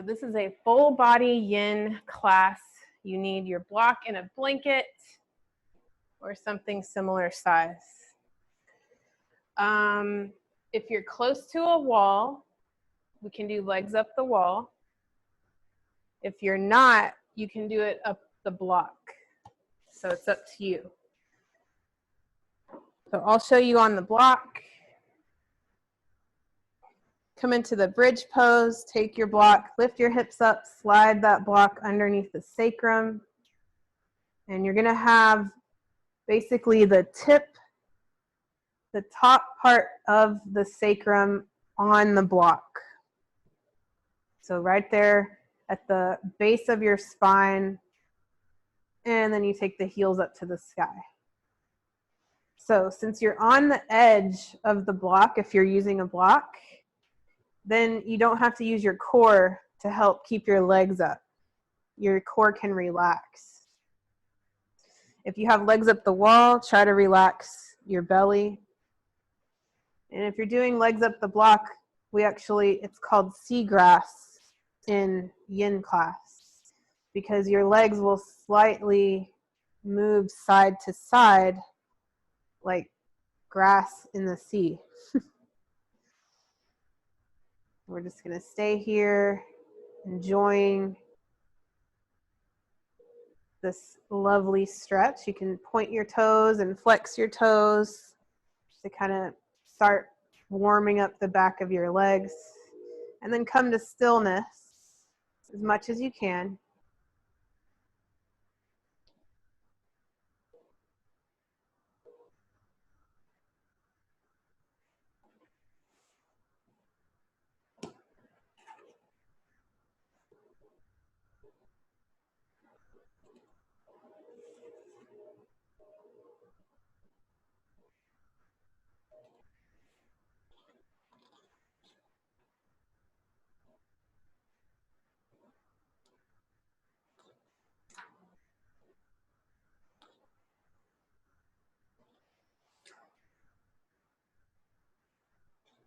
this is a full body yin class. You need your block and a blanket or something similar size. If you're close to a wall, we can do legs up the wall. If you're not, you can do it up the block. So it's up to you. So I'll show you on the block. Come into the bridge pose, take your block, lift your hips up, slide that block underneath the sacrum. And you're gonna have basically the top part of the sacrum on the block. So right there at the base of your spine, and then you take the heels up to the sky. So since you're on the edge of the block, if you're using a block, then you don't have to use your core to help keep your legs up. Your core can relax. If you have legs up the wall, try to relax your belly. And if you're doing legs up the block, it's called seagrass in yin class, because your legs will slightly move side to side like grass in the sea. We're just going to stay here, enjoying this lovely stretch. You can point your toes and flex your toes to kind of start warming up the back of your legs, and then come to stillness as much as you can.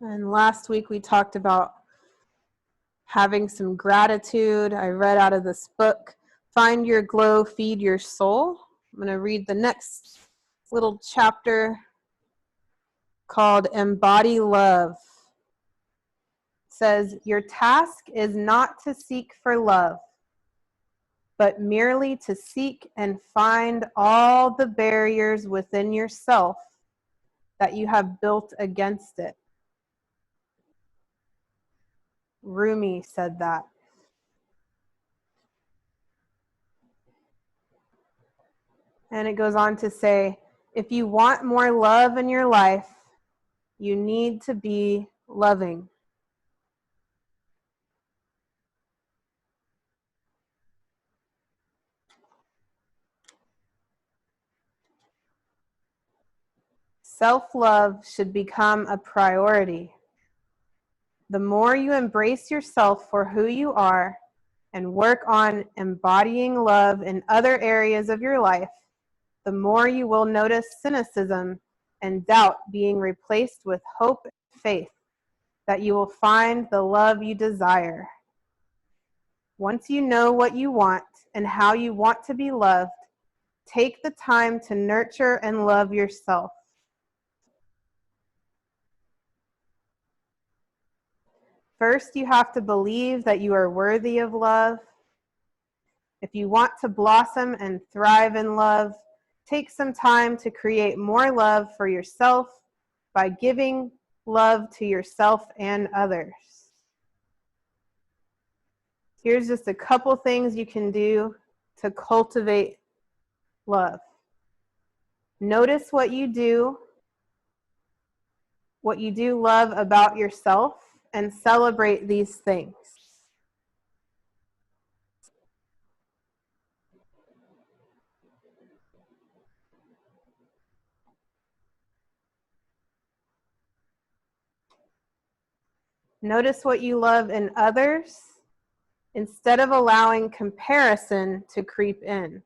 And last week we talked about having some gratitude. I read out of this book, Find Your Glow, Feed Your Soul. I'm going to read the next little chapter called Embody Love. It says, your task is not to seek for love, but merely to seek and find all the barriers within yourself that you have built against it. Rumi said that. And it goes on to say, if you want more love in your life, you need to be loving. Self-love should become a priority. The more you embrace yourself for who you are and work on embodying love in other areas of your life, the more you will notice cynicism and doubt being replaced with hope and faith that you will find the love you desire. Once you know what you want and how you want to be loved, take the time to nurture and love yourself. First, you have to believe that you are worthy of love. If you want to blossom and thrive in love, take some time to create more love for yourself by giving love to yourself and others. Here's just a couple things you can do to cultivate love. Notice what you do love about yourself, and celebrate these things. Notice what you love in others instead of allowing comparison to creep in.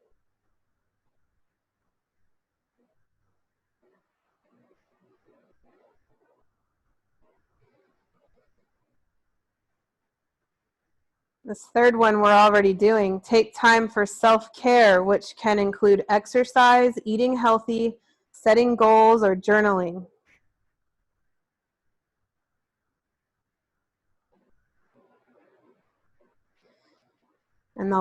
This third one we're already doing. Take time for self-care, which can include exercise, eating healthy, setting goals, or journaling. And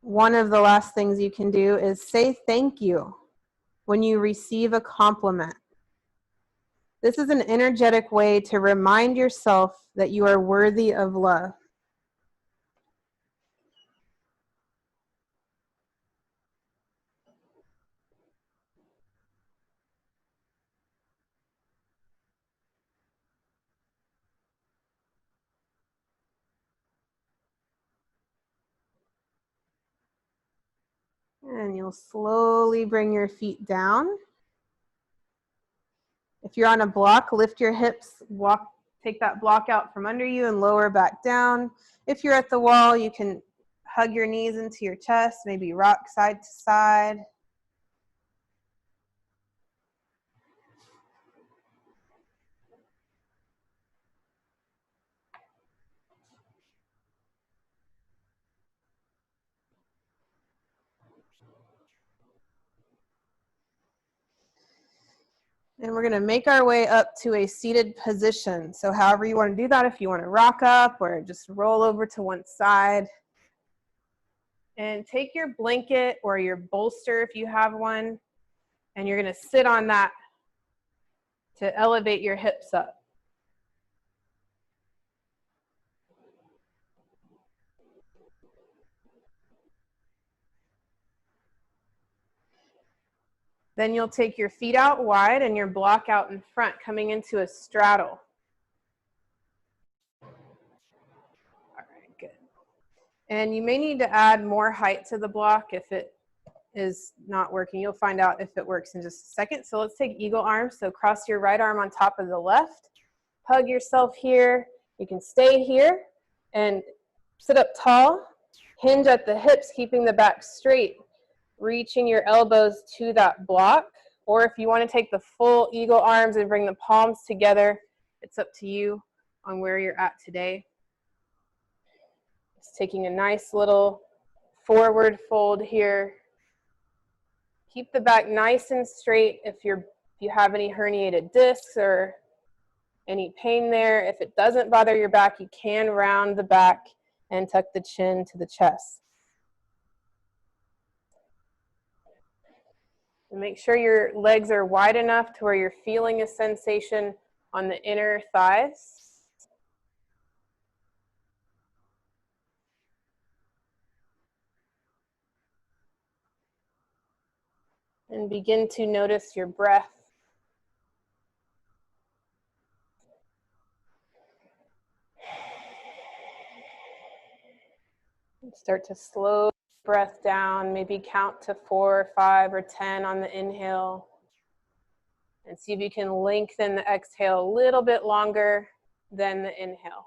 one of the last things you can do is say thank you when you receive a compliment. This is an energetic way to remind yourself that you are worthy of love. And you'll slowly bring your feet down. If you're on a block, lift your hips, take that block out from under you and lower back down. If you're at the wall, you can hug your knees into your chest, maybe rock side to side. And we're going to make our way up to a seated position. So however you want to do that, if you want to rock up or just roll over to one side. And take your blanket or your bolster if you have one, and you're going to sit on that to elevate your hips up. Then you'll take your feet out wide and your block out in front, coming into a straddle. All right, good. And you may need to add more height to the block if it is not working. You'll find out if it works in just a second. So let's take eagle arms. So cross your right arm on top of the left. Hug yourself here. You can stay here and sit up tall. Hinge at the hips, keeping the back straight. Reaching your elbows to that block. Or if you want to take the full eagle arms and bring the palms together, it's up to you on where you're at today. Just taking a nice little forward fold here. Keep the back nice and straight if you have any herniated discs or any pain there. If it doesn't bother your back, you can round the back and tuck the chin to the chest. And make sure your legs are wide enough to where you're feeling a sensation on the inner thighs. And begin to notice your breath. Start to slow breath down, maybe count to 4, 5, or 10 on the inhale. And see if you can lengthen the exhale a little bit longer than the inhale.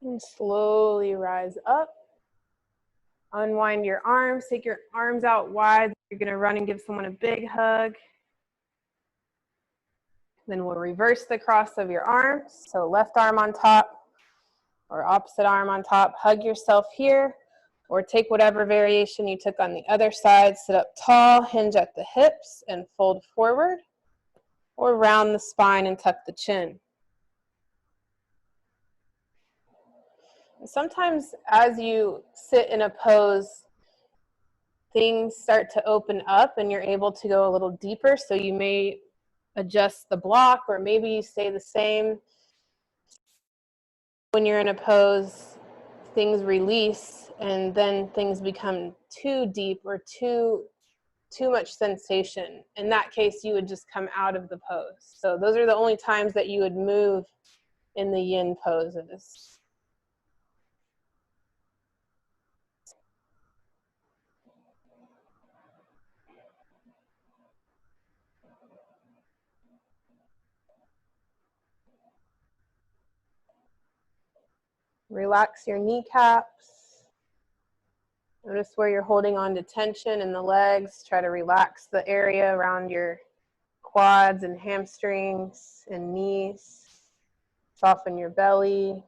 And slowly rise up. Unwind your arms. Take your arms out wide. You're going to run and give someone a big hug. Then we'll reverse the cross of your arms. So left arm on top or opposite arm on top. Hug yourself here, or take whatever variation you took on the other side. Sit up tall, hinge at the hips, and fold forward, or round the spine and tuck the chin. Sometimes as you sit in a pose, things start to open up and you're able to go a little deeper, so you may adjust the block, or maybe you stay the same. When you're in a pose, things release and then things become too deep or too much sensation. In that case, you would just come out of the pose. So those are the only times that you would move in the yin poses. Relax your kneecaps. Notice where you're holding on to tension in the legs. Try to relax the area around your quads and hamstrings and knees. Soften your belly.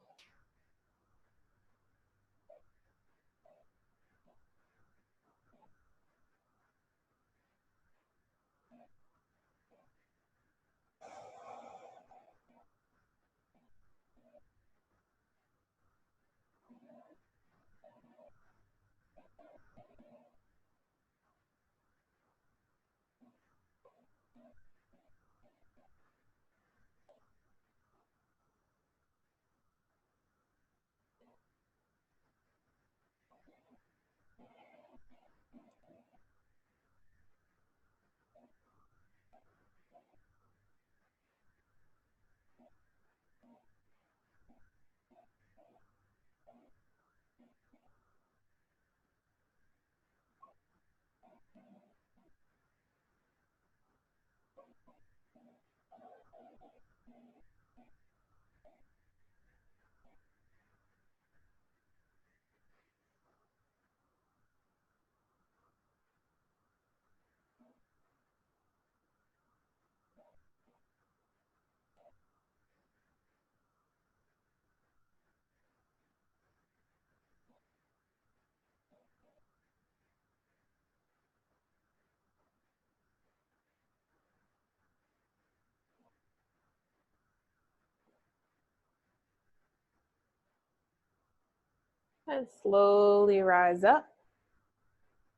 And slowly rise up.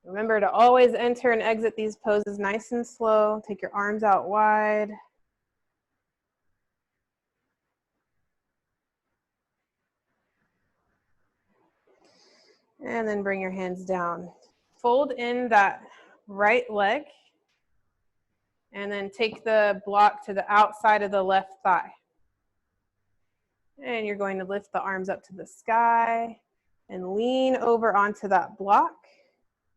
Remember to always enter and exit these poses nice and slow. Take your arms out wide. And then bring your hands down. Fold in that right leg. And then take the block to the outside of the left thigh. And you're going to lift the arms up to the sky and lean over onto that block.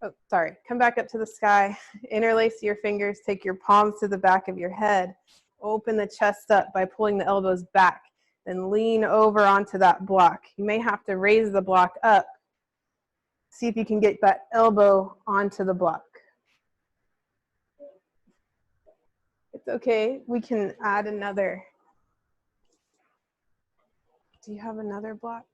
Oh, sorry, come back up to the sky. Interlace your fingers, take your palms to the back of your head. Open the chest up by pulling the elbows back. Then lean over onto that block. You may have to raise the block up. See if you can get that elbow onto the block. It's okay, we can add another. Do you have another block?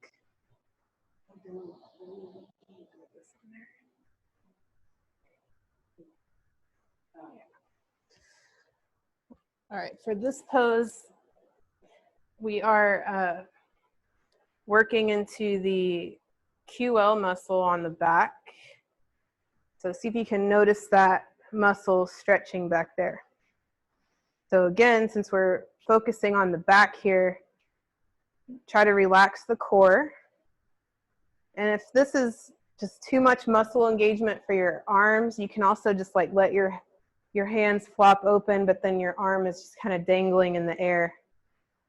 All right, for this pose, we are working into the QL muscle on the back. So see if you can notice that muscle stretching back there. So again, since we're focusing on the back here, try to relax the core. And if this is just too much muscle engagement for your arms, you can also just like let your hands flop open, but then your arm is just kind of dangling in the air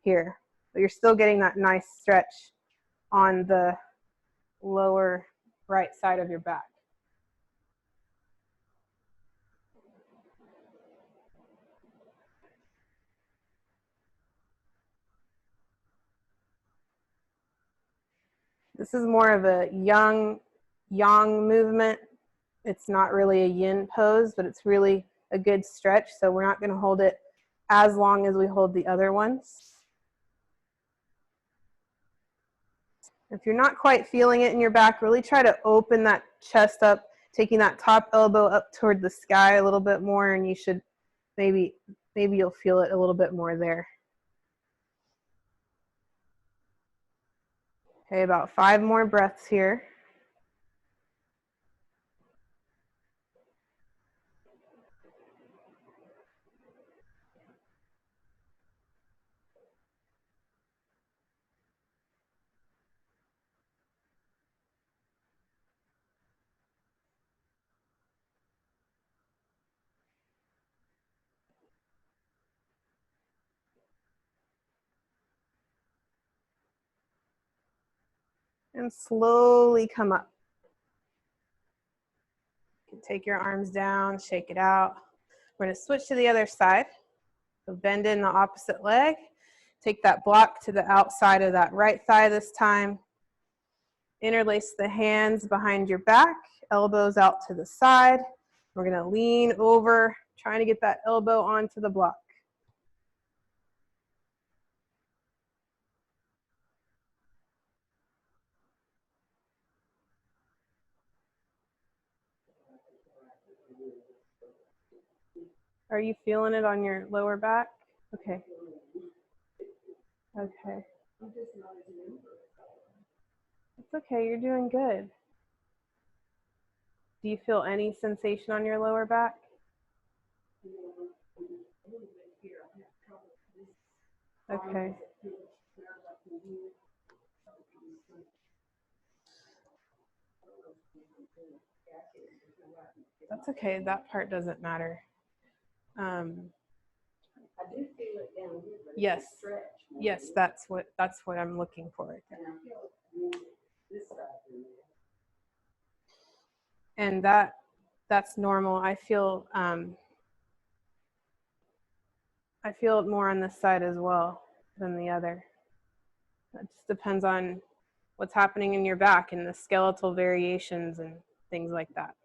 here. But you're still getting that nice stretch on the lower right side of your back. This is more of a yang movement. It's not really a yin pose, but it's really a good stretch. So we're not going to hold it as long as we hold the other ones. If you're not quite feeling it in your back, really try to open that chest up, taking that top elbow up toward the sky a little bit more, and you should maybe you'll feel it a little bit more there. Okay, about 5 more breaths here. And slowly come up. Take your arms down, shake it out. We're going to switch to the other side. So bend in the opposite leg. Take that block to the outside of that right thigh this time. Interlace the hands behind your back, elbows out to the side. We're going to lean over, trying to get that elbow onto the block. Are you feeling it on your lower back? Okay. Okay. It's okay, you're doing good. Do you feel any sensation on your lower back? Okay. That's okay, that part doesn't matter. I do feel it down here. Yes. Yes, that's what I'm looking for. And that's normal. I feel it more on this side as well than the other. It just depends on what's happening in your back and the skeletal variations and things like that.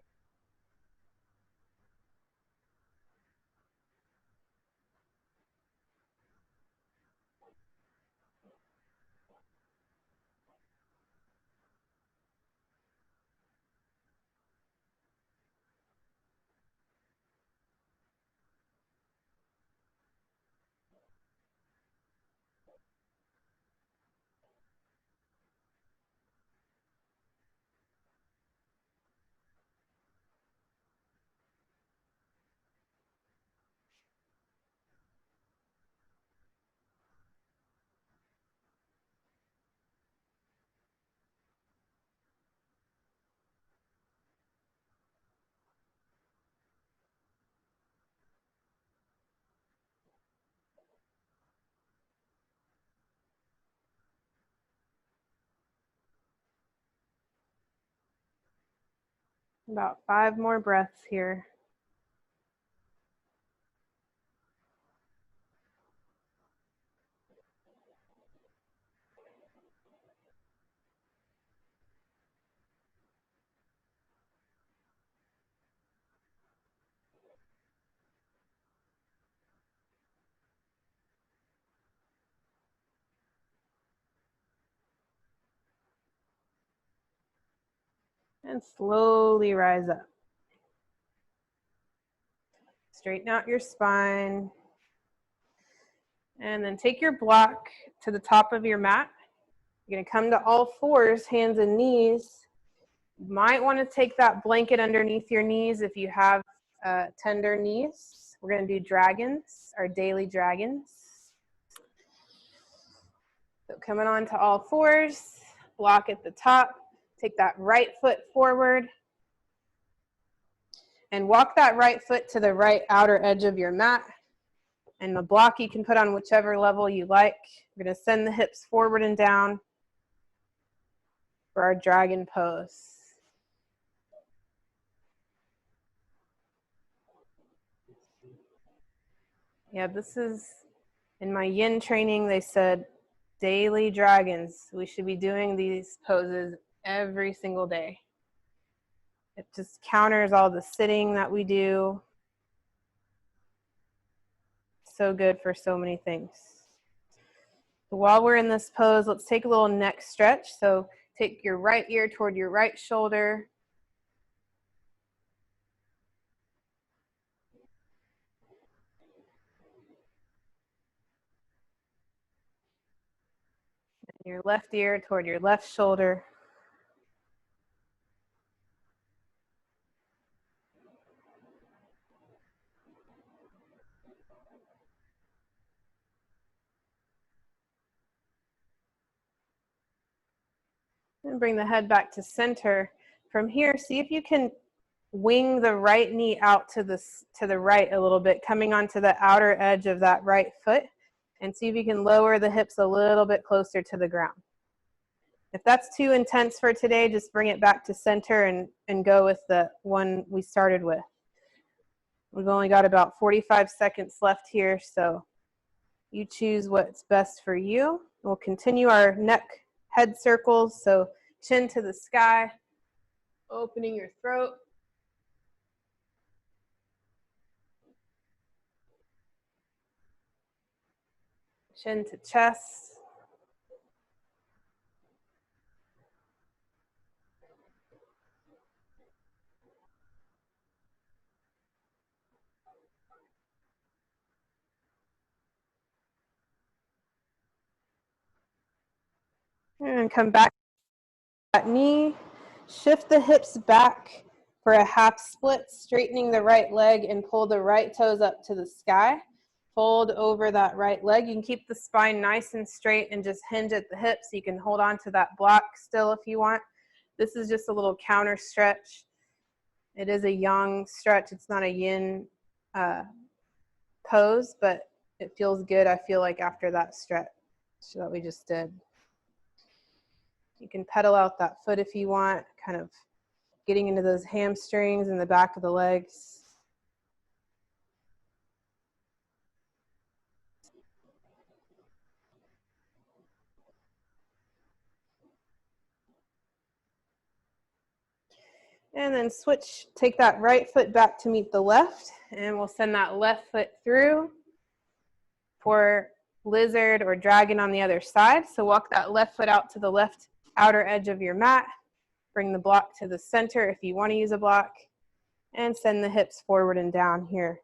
About 5 more breaths here. And slowly rise up. Straighten out your spine. And then take your block to the top of your mat. You're going to come to all fours, hands and knees. You might want to take that blanket underneath your knees if you have tender knees. We're going to do dragons, our daily dragons. So coming on to all fours, block at the top. Take that right foot forward. And walk that right foot to the right outer edge of your mat. And the block you can put on whichever level you like. We're going to send the hips forward and down for our dragon pose. Yeah, this is, in my yin training, they said daily dragons. We should be doing these poses every single day. It just counters all the sitting that we do. so good for so many things. So while we're in this pose, let's take a little neck stretch. So take your right ear toward your right shoulder. And your left ear toward your left shoulder. And bring the head back to center. From here, see if you can wing the right knee out to the right a little bit, coming onto the outer edge of that right foot, and see if you can lower the hips a little bit closer to the ground. If that's too intense for today, just bring it back to center and go with the one we started with. We've only got about 45 seconds left here, so you choose what's best for you. We'll continue our neck head circles, so chin to the sky, opening your throat. Chin to chest. And come back to that knee. Shift the hips back for a half split, straightening the right leg and pull the right toes up to the sky. Fold over that right leg. You can keep the spine nice and straight and just hinge at the hips. You can hold on to that block still if you want. This is just a little counter stretch. It is a yang stretch. It's not a yin pose, but it feels good, I feel like, after that stretch that we just did. You can pedal out that foot if you want, kind of getting into those hamstrings and the back of the legs. And then switch, take that right foot back to meet the left, and we'll send that left foot through for lizard or dragon on the other side. So walk that left foot out to the left outer edge of your mat. Bring the block to the center if you want to use a block, and send the hips forward and down here.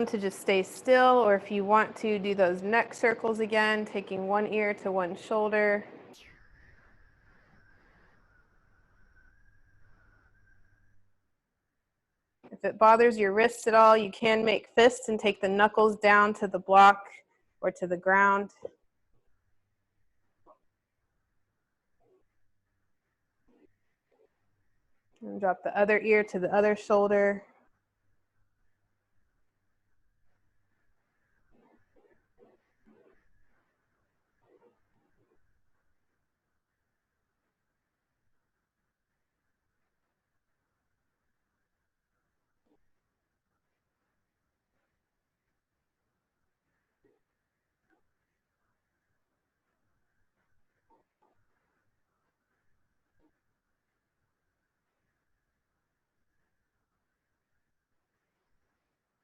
To just stay still, or if you want to do those neck circles again, taking one ear to one shoulder. If it bothers your wrists at all, you can make fists and take the knuckles down to the block or to the ground. And drop the other ear to the other shoulder.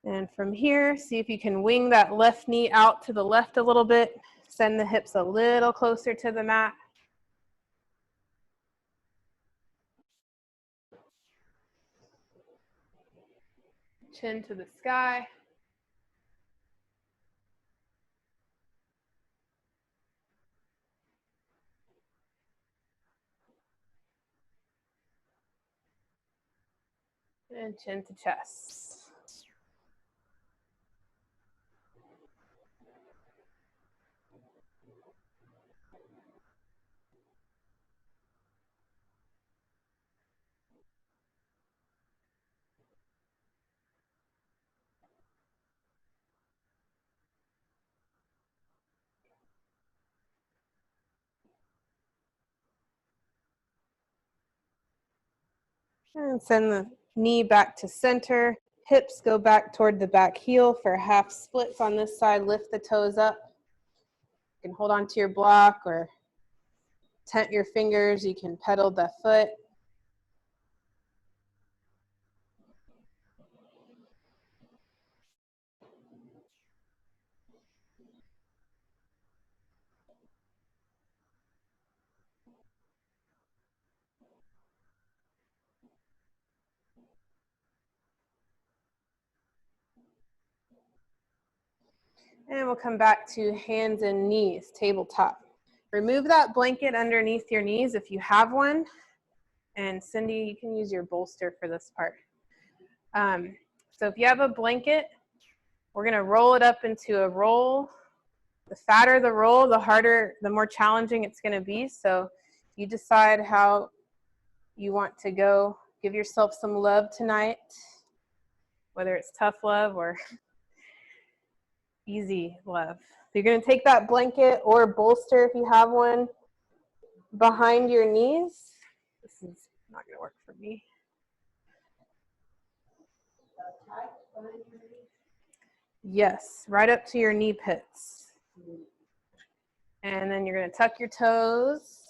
And from here, see if you can wing that left knee out to the left a little bit. Send the hips a little closer to the mat. Chin to the sky. And chin to chest. And send the knee back to center. Hips go back toward the back heel for half splits on this side. Lift the toes up. You can hold on to your block or tent your fingers. You can pedal the foot. And we'll come back to hands and knees, tabletop. Remove that blanket underneath your knees if you have one. And Cindy, you can use your bolster for this part. So if you have a blanket, we're going to roll it up into a roll. The fatter the roll, the harder, the more challenging it's going to be. So you decide how you want to go. Give yourself some love tonight, whether it's tough love or easy love. You're going to take that blanket or bolster if you have one behind your knees. This is not going to work for me. Yes, right up to your knee pits. And then you're going to tuck your toes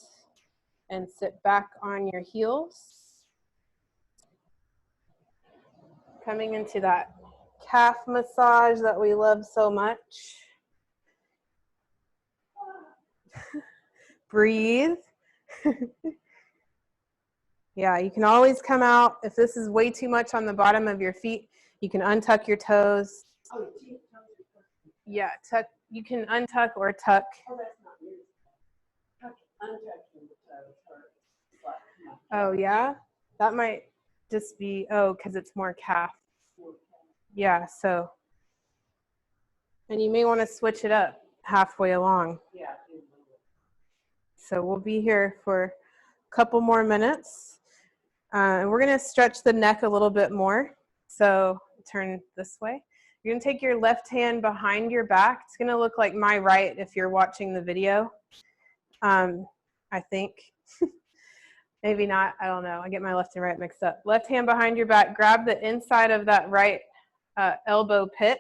and sit back on your heels. Coming into that calf massage that we love so much. Breathe. Yeah, you can always come out. If this is way too much on the bottom of your feet, you can untuck your toes. Yeah, tuck. You can untuck or tuck. Oh, yeah? That might just be, because it's more calf. Yeah, so. And you may want to switch it up halfway along. So we'll be here for a couple more minutes. And we're going to stretch the neck a little bit more. So turn this way. You're going to take your left hand behind your back. It's going to look like my right if you're watching the video. I think. Maybe not. I don't know. I get my left and right mixed up. Left hand behind your back. Grab the inside of that right elbow pit.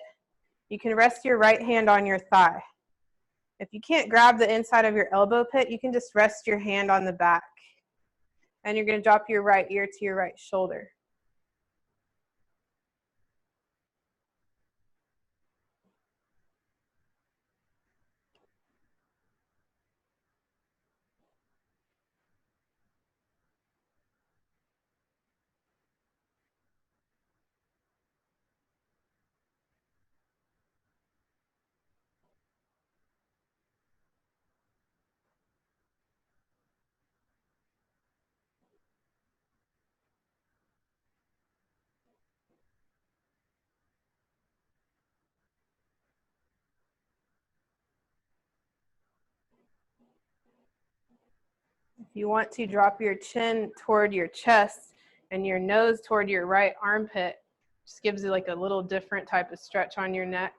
You can rest your right hand on your thigh. If you can't grab the inside of your elbow pit, you can just rest your hand on the back. And you're going to drop your right ear to your right shoulder. If you want to drop your chin toward your chest and your nose toward your right armpit, just gives you like a little different type of stretch on your neck.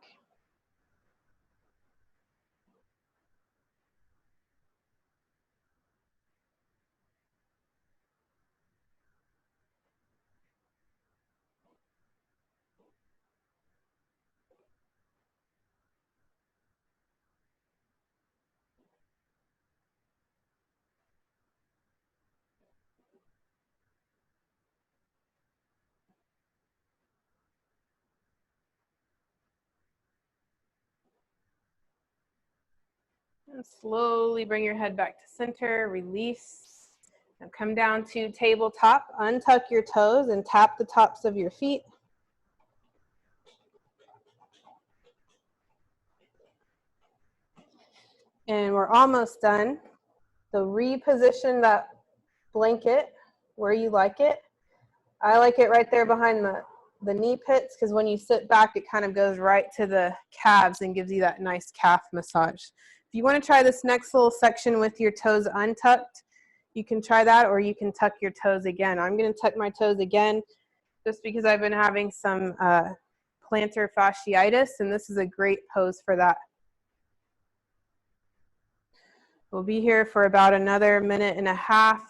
And slowly bring your head back to center, release. And come down to tabletop. Untuck your toes and tap the tops of your feet. And we're almost done. So reposition that blanket where you like it. I like it right there behind the knee pits because when you sit back, it kind of goes right to the calves and gives you that nice calf massage. If you want to try this next little section with your toes untucked, you can try that, or you can tuck your toes again. I'm going to tuck my toes again just because I've been having some plantar fasciitis, and this is a great pose for that. We'll be here for about another minute and a half.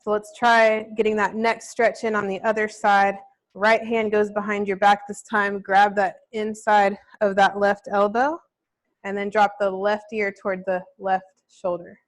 So let's try getting that neck stretch in on the other side. Right hand goes behind your back this time. Grab that inside of that left elbow and then drop the left ear toward the left shoulder.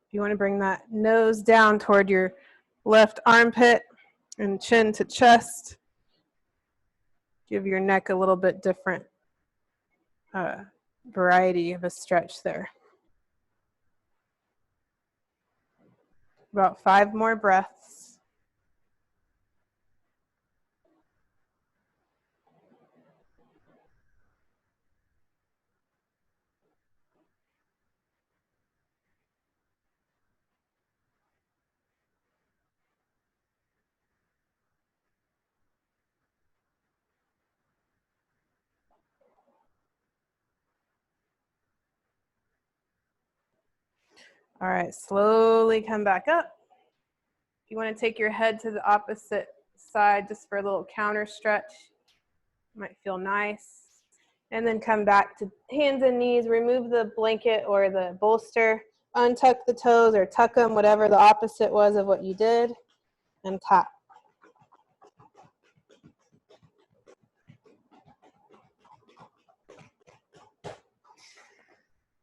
If you want to bring that nose down toward your left armpit and chin to chest, give your neck a little bit different variety of a stretch there. About 5 more breaths. All right, slowly come back up. If you want to take your head to the opposite side just for a little counter stretch, might feel nice. And then come back to hands and knees, remove the blanket or the bolster, untuck the toes or tuck them, whatever the opposite was of what you did, and tap.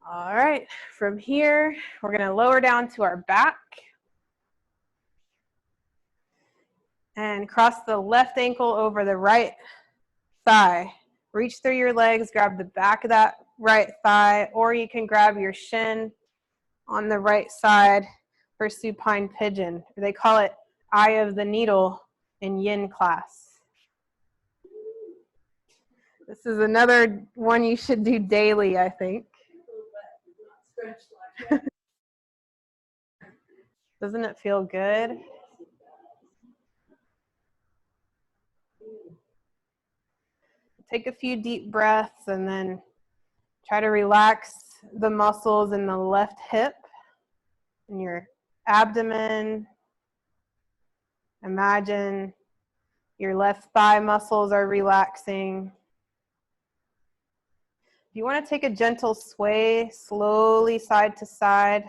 All right, from here, we're gonna lower down to our back and cross the left ankle over the right thigh. Reach through your legs, grab the back of that right thigh, or you can grab your shin on the right side for supine pigeon. They call it eye of the needle in yin class. This is another one you should do daily, I think. Doesn't it feel good? Take a few deep breaths and then try to relax the muscles in the left hip and your abdomen. Imagine your left thigh muscles are relaxing. If you want to take a gentle sway, slowly side to side,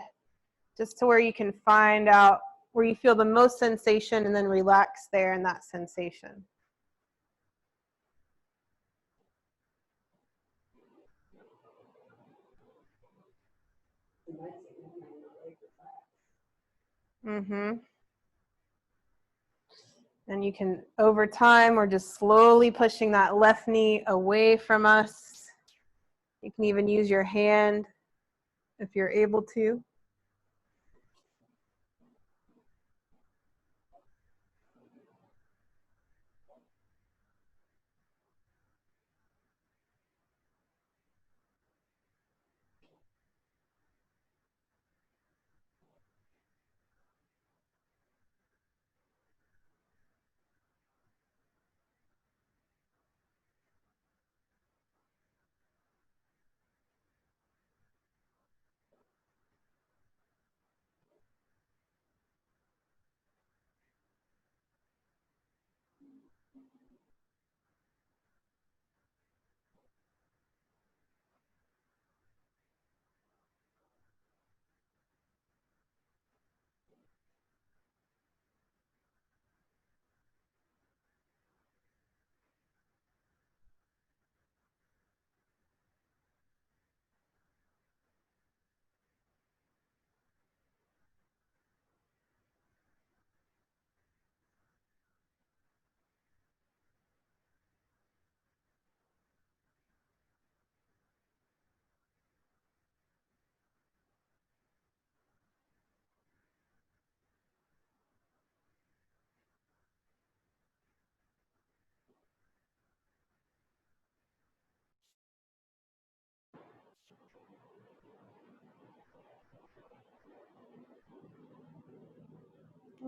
just to where you can find out where you feel the most sensation and then relax there in that sensation. And you can, over time, we're just slowly pushing that left knee away from us. You can even use your hand if you're able to.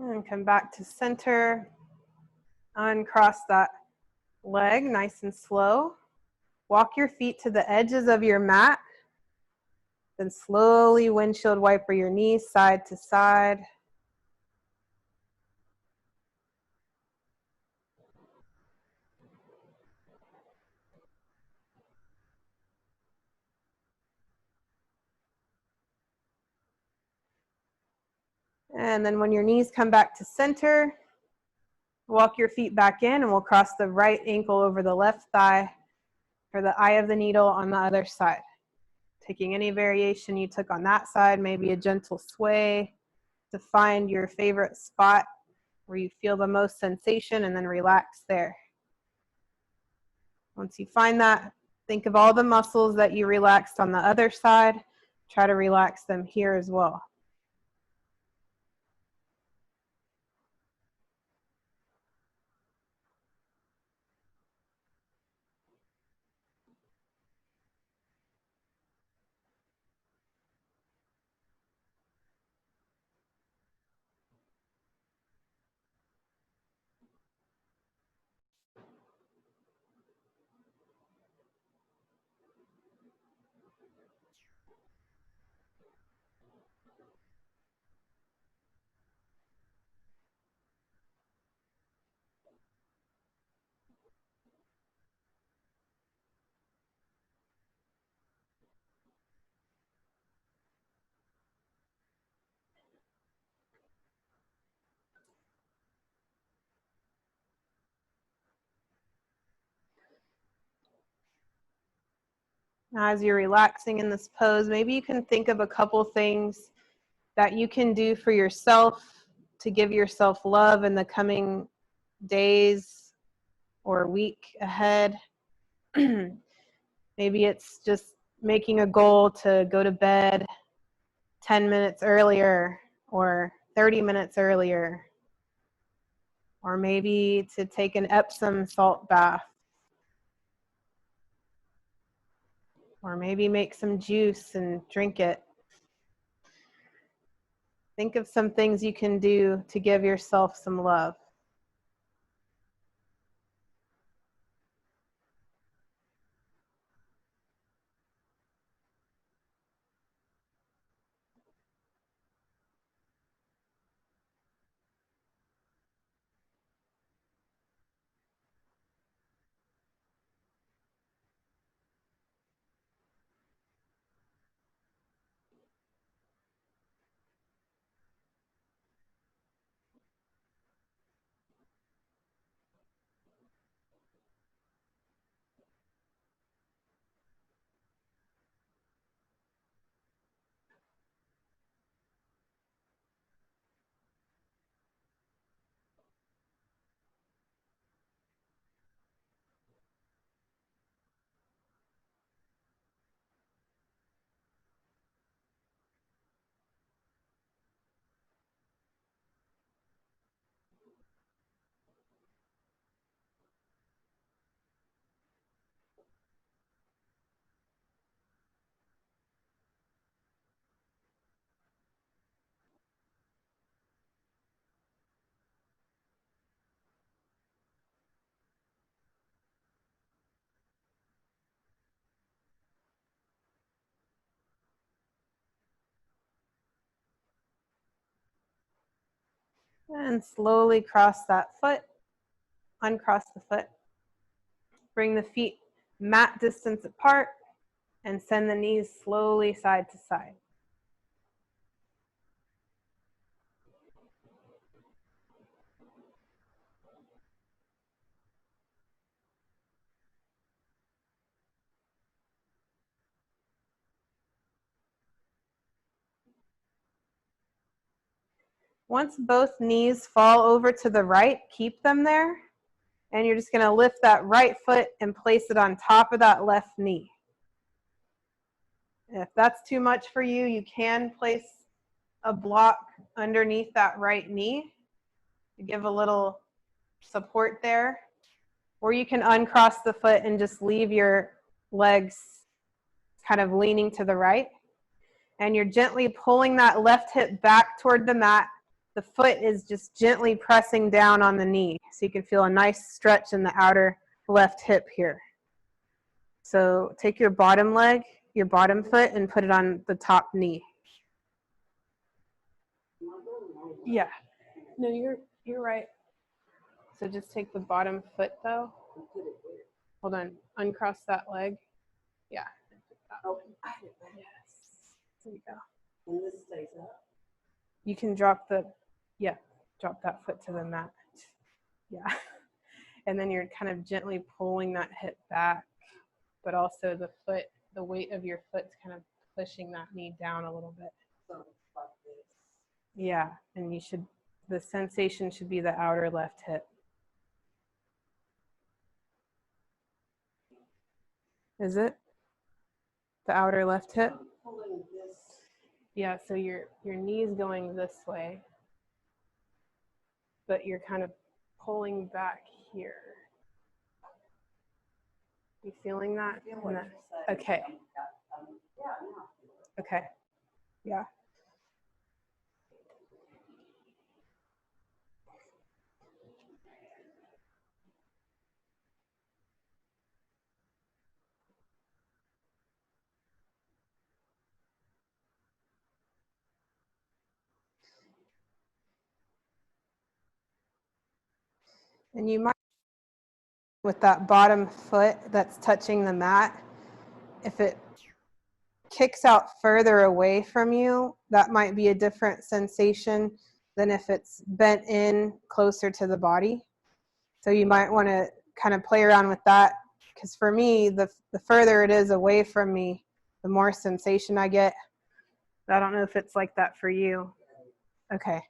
And come back to center. Uncross that leg nice and slow. Walk your feet to the edges of your mat. Then slowly windshield wiper your knees side to side. And then when your knees come back to center, walk your feet back in and we'll cross the right ankle over the left thigh for the eye of the needle on the other side. taking any variation you took on that side, maybe a gentle sway to find your favorite spot where you feel the most sensation, and then relax there. Once you find that, think of all the muscles that you relaxed on the other side. Try to relax them here as well. Now, as you're relaxing in this pose, maybe you can think of a couple things that you can do for yourself to give yourself love in the coming days or week ahead. Maybe it's just making a goal to go to bed 10 minutes earlier or 30 minutes earlier, or maybe to take an Epsom salt bath, or maybe make some juice and drink it. Think of some things you can do to give yourself some love. And slowly cross that foot, uncross the foot. Bring the feet mat distance apart and send the knees slowly side to side. Once both knees fall over to the right, keep them there. And you're just going to lift that right foot and place it on top of that left knee. If that's too much for you, you can place a block underneath that right knee to give a little support there. Or you can uncross the foot and just leave your legs kind of leaning to the right. And you're gently pulling that left hip back toward the mat. The foot is just gently pressing down on the knee. So you can feel a nice stretch in the outer left hip here. So take your bottom leg, your bottom foot, and put it on the top knee. Yeah. No, you're right. So just take the bottom foot though. Hold on. Uncross that leg. Yeah. Oh, Yes. There you go. and this stays up. You can drop drop that foot to the mat. Yeah. And then you're kind of gently pulling that hip back, but also the weight of your foot's kind of pushing that knee down a little bit. So like this. Yeah, and the sensation should be the outer left hip. Is it? The outer left hip? I'm pulling this. Yeah, so your knee's going this way, but you're kind of pulling back here. You feeling that? I feel what you're saying. Okay. Yeah, now. Okay. Yeah. And you might, with that bottom foot that's touching the mat, if it kicks out further away from you, that might be a different sensation than if it's bent in closer to the body. So you might want to kind of play around with that, because for me, the further it is away from me, the more sensation I get. I don't know if it's like that for you. Okay.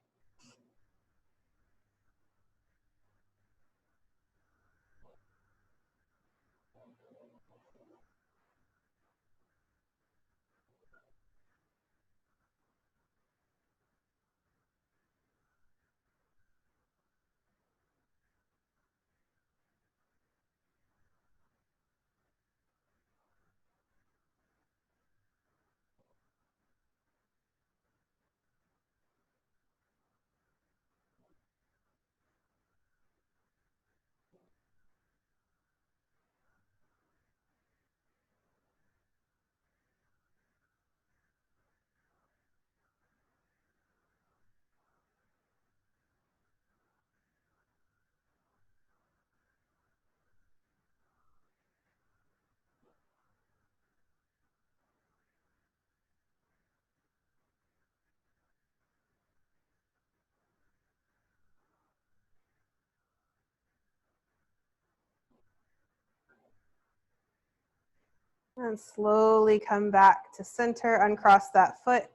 And slowly come back to center, uncross that foot.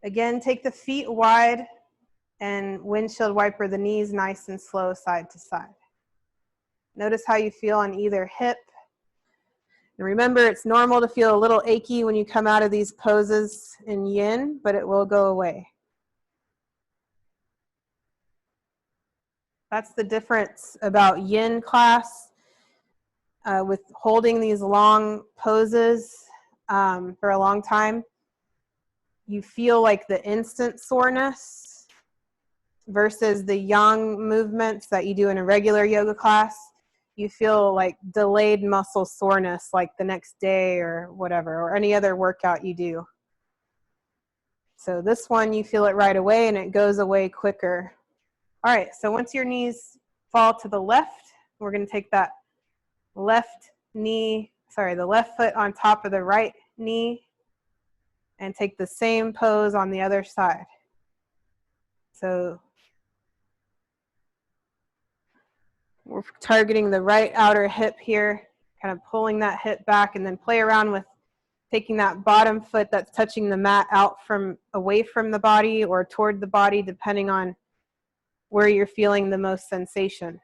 Again, take the feet wide and windshield wiper the knees nice and slow side to side. Notice how you feel on either hip. And remember, it's normal to feel a little achy when you come out of these poses in yin, but it will go away. That's the difference about yin class. With holding these long poses for a long time, you feel like the instant soreness versus the yang movements that you do in a regular yoga class. You feel like delayed muscle soreness like the next day or whatever, or any other workout you do. So this one, you feel it right away and it goes away quicker. All right, so once your knees fall to the left, we're going to take that left foot on top of the right knee and take the same pose on the other side. So we're targeting the right outer hip here, kind of pulling that hip back, and then play around with taking that bottom foot that's touching the mat out from away from the body or toward the body, depending on where you're feeling the most sensation.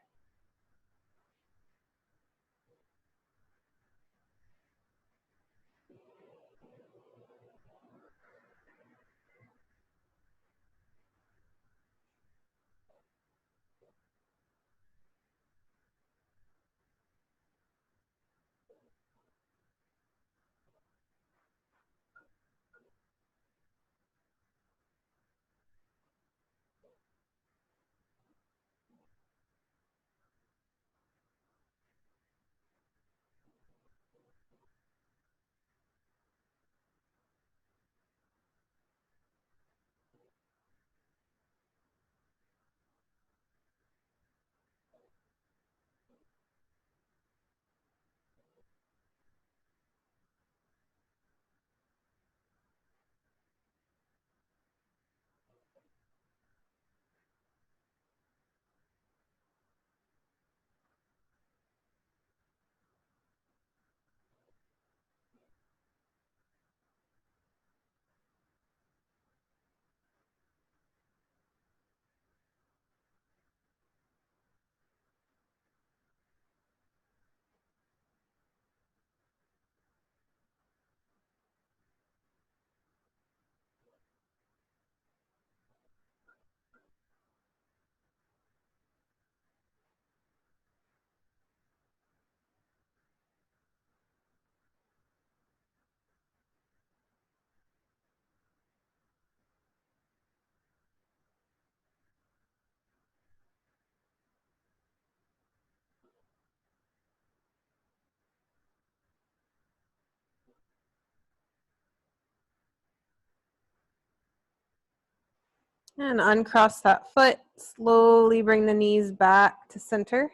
And uncross that foot. Slowly bring the knees back to center.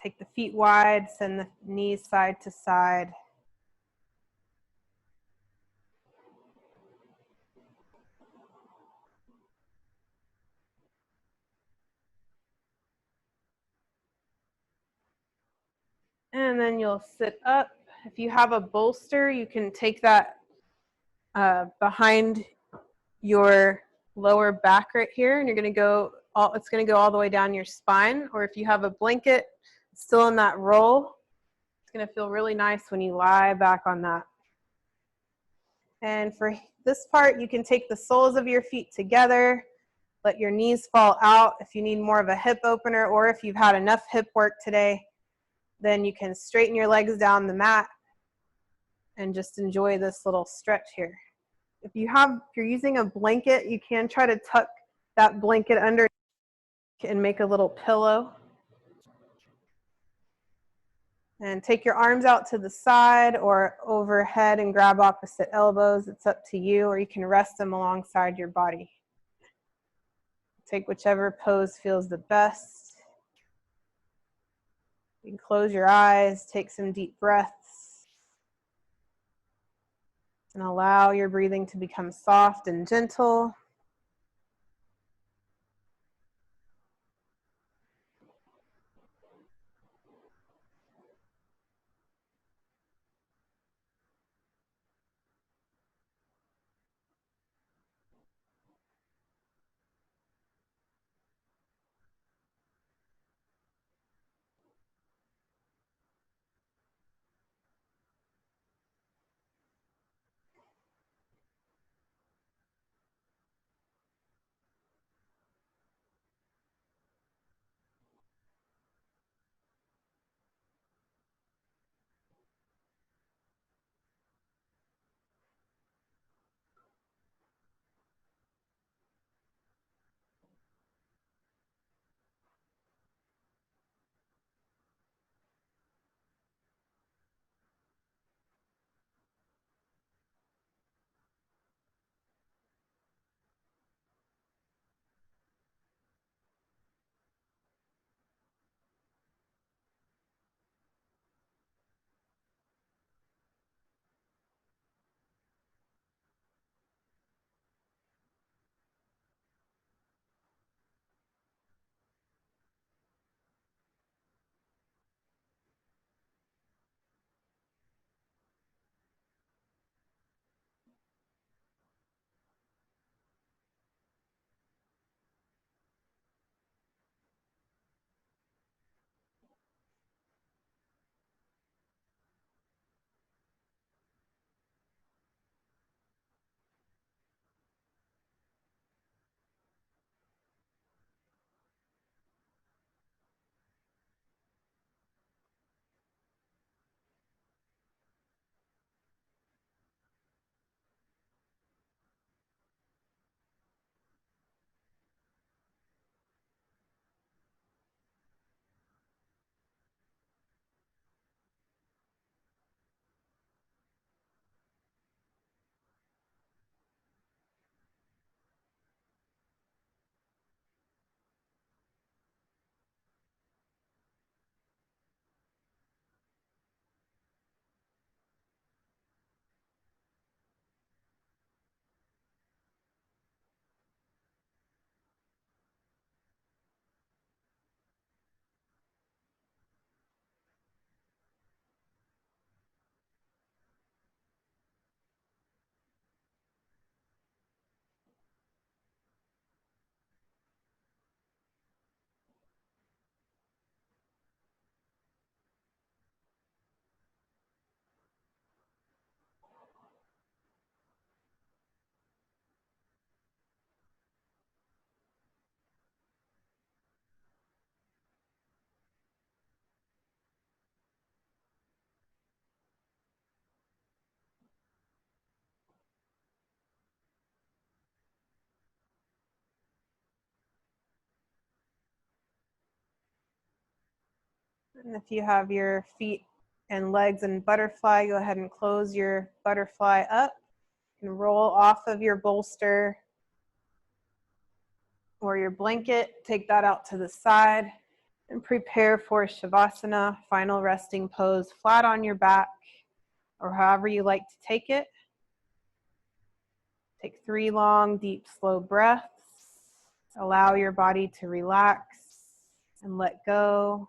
Take the feet wide, send the knees side to side. And then you'll sit up. If you have a bolster, you can take that behind your lower back right here, and you're going to go it's going to go all the way down your spine. Or if you have a blanket still in that roll, it's going to feel really nice when you lie back on that. And for this part, you can take the soles of your feet together, let your knees fall out. If you need more of a hip opener, or if you've had enough hip work today, then you can straighten your legs down the mat and just enjoy this little stretch here. If you're using a blanket, you can try to tuck that blanket under and make a little pillow. And take your arms out to the side or overhead and grab opposite elbows. It's up to you, or you can rest them alongside your body. Take whichever pose feels the best. You can close your eyes, take some deep breaths, and allow your breathing to become soft and gentle. And if you have your feet and legs in butterfly, go ahead and close your butterfly up. You can roll off of your bolster or your blanket, take that out to the side, and prepare for Shavasana, final resting pose, flat on your back, or however you like to take it. Take 3 long, deep, slow breaths. Allow your body to relax and let go.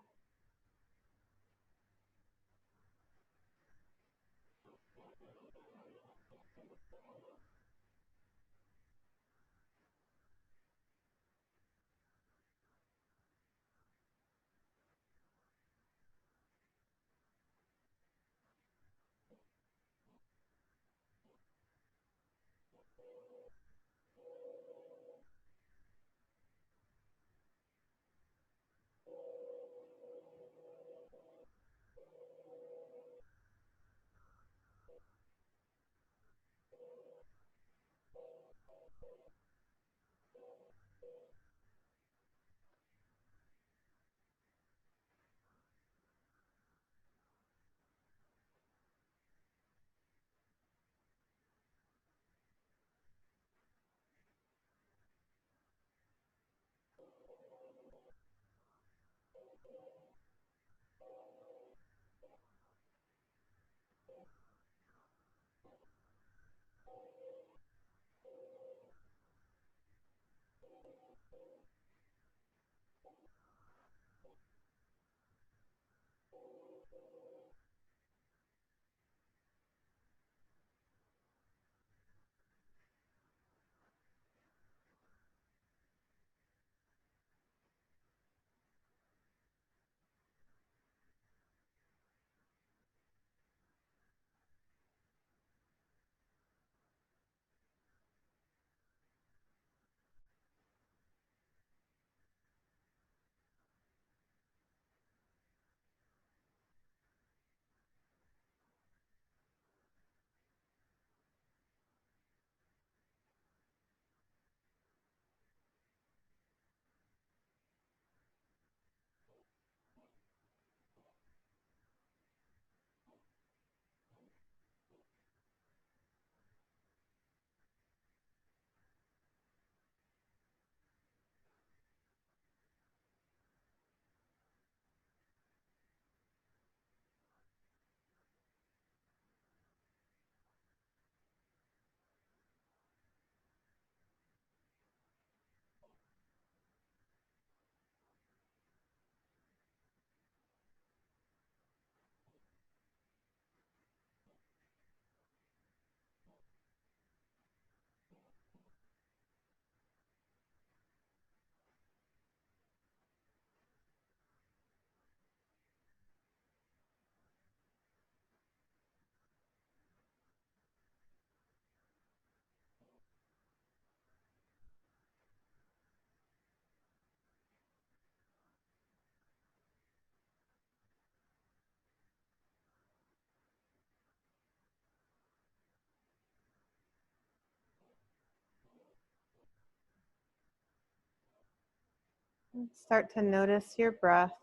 Start to notice your breath.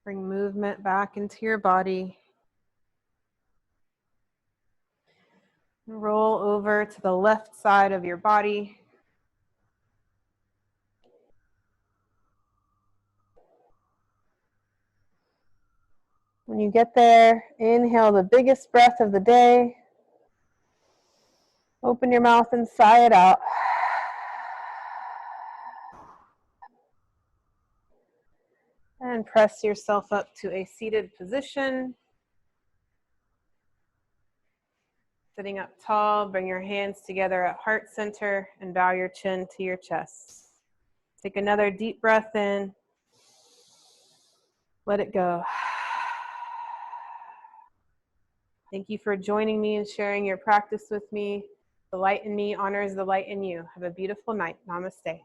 Bring movement back into your body. Roll over to the left side of your body. When you get there, inhale the biggest breath of the day. Open your mouth and sigh it out. And press yourself up to a seated position. Sitting up tall, bring your hands together at heart center and bow your chin to your chest. Take another deep breath in. Let it go. Thank you for joining me and sharing your practice with me. The light in me honors the light in you. Have a beautiful night. Namaste.